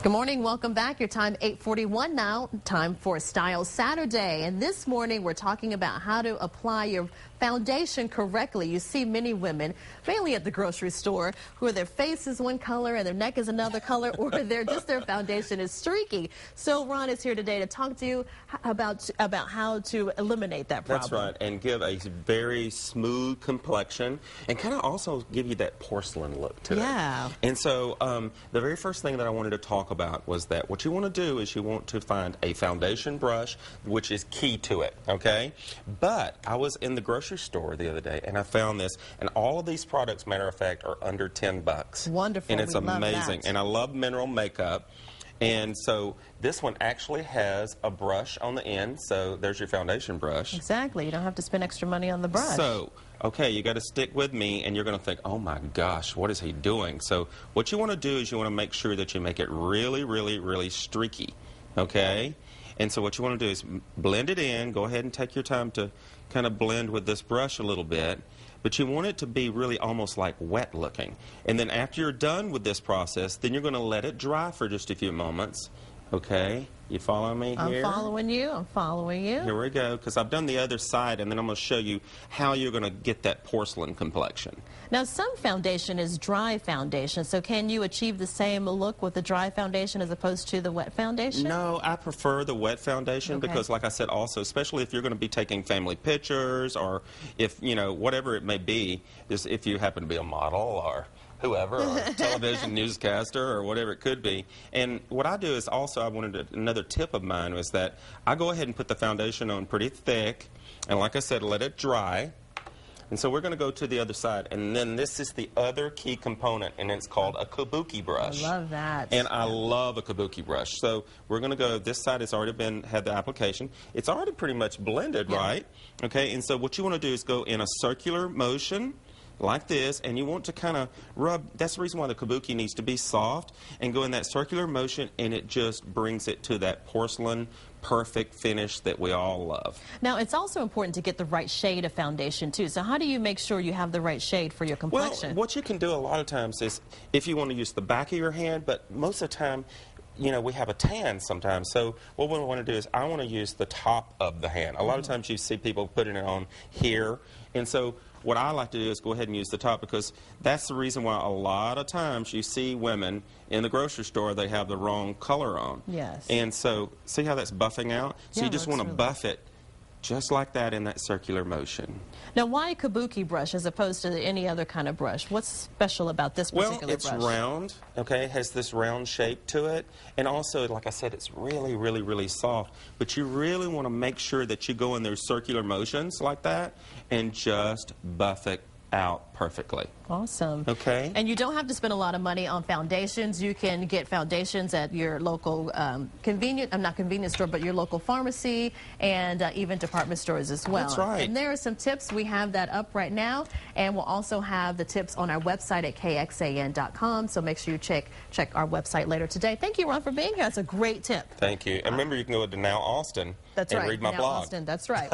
Good morning. Welcome back. Your time 8:41 now. Time for Style Saturday. And this morning we're talking about how to apply your foundation correctly. You see many women, mainly at the grocery store, who their face is one color and their neck is another color, or their foundation is streaky. So Ron is here today to talk to you about how to eliminate that problem. That's right, and give a very smooth complexion and kind of also give you that porcelain look to it. Yeah. And so the very first thing that I wanted to talk about was that what you want to do is you want to find a foundation brush, which is key to it, okay? But I was in the grocery store the other day and I found this, and all of these products, matter of fact, are under $10. Wonderful. And it's We love amazing. that. And I love mineral makeup. And so this one actually has a brush on the end, so there's your foundation brush. Exactly. You don't have to spend extra money on the brush. So, okay, you got to stick with me, and you're going to think, oh my gosh, what is he doing? So what you want to do is you want to make sure that you make it really, really, really streaky, okay? And so what you want to do is blend it in. Go ahead and take your time to kind of blend with this brush a little bit. But you want it to be really almost like wet looking. And then after you're done with this process, then you're going to let it dry for just a few moments. Okay? You follow me here? I'm following you. I'm following you. Here we go, because I've done the other side, and then I'm going to show you how you're going to get that porcelain complexion. Now, some foundation is dry foundation, so can you achieve the same look with the dry foundation as opposed to the wet foundation? No, I prefer the wet foundation because, like I said, also, especially if you're going to be taking family pictures or if, you know, whatever it may be, just if you happen to be a model or whoever, or a television newscaster or whatever it could be. And what I do is also, another tip of mine was that I go ahead and put the foundation on pretty thick, and like I said, let it dry. And so we're going to go to the other side, and then this is the other key component, and it's called a kabuki brush. I love that. And I love a kabuki brush. So we're going to go, this side has already had the application. It's already pretty much blended, right? Okay, and so what you want to do is go in a circular motion, like this, and you want to kind of rub. That's the reason why the kabuki needs to be soft, and go in that circular motion, and it just brings it to that porcelain perfect finish that we all love. Now, it's also important to get the right shade of foundation too. So how do you make sure you have the right shade for your complexion? Well, what you can do a lot of times is if you want to use the back of your hand, but most of the time, you know, we have a tan sometimes. So what we want to do is I want to use the top of the hand. A lot of times you see people putting it on here, and so what I like to do is go ahead and use the top, because that's the reason why a lot of times you see women in the grocery store, they have the wrong color on. Yes. And so, see how that's buffing out? So Yeah, you just want to buff it just like that in that circular motion. Now, why a kabuki brush as opposed to any other kind of brush? What's special about this particular brush? Well, it's round, okay? It has this round shape to it. And also, like I said, it's really, really, really soft. But you really want to make sure that you go in those circular motions like that and just buff it out perfectly. Awesome. Okay. And you don't have to spend a lot of money on foundations. You can get foundations at your local not convenience store, but your local pharmacy and even department stores as well. That's right. And there are some tips. We have that up right now, and we'll also have the tips on our website at kxan.com. So make sure you check our website later today. Thank you, Ron, for being here. That's a great tip. Thank you. And remember, you can go to Now Austin That's and right. read my Now blog. Austin. That's right.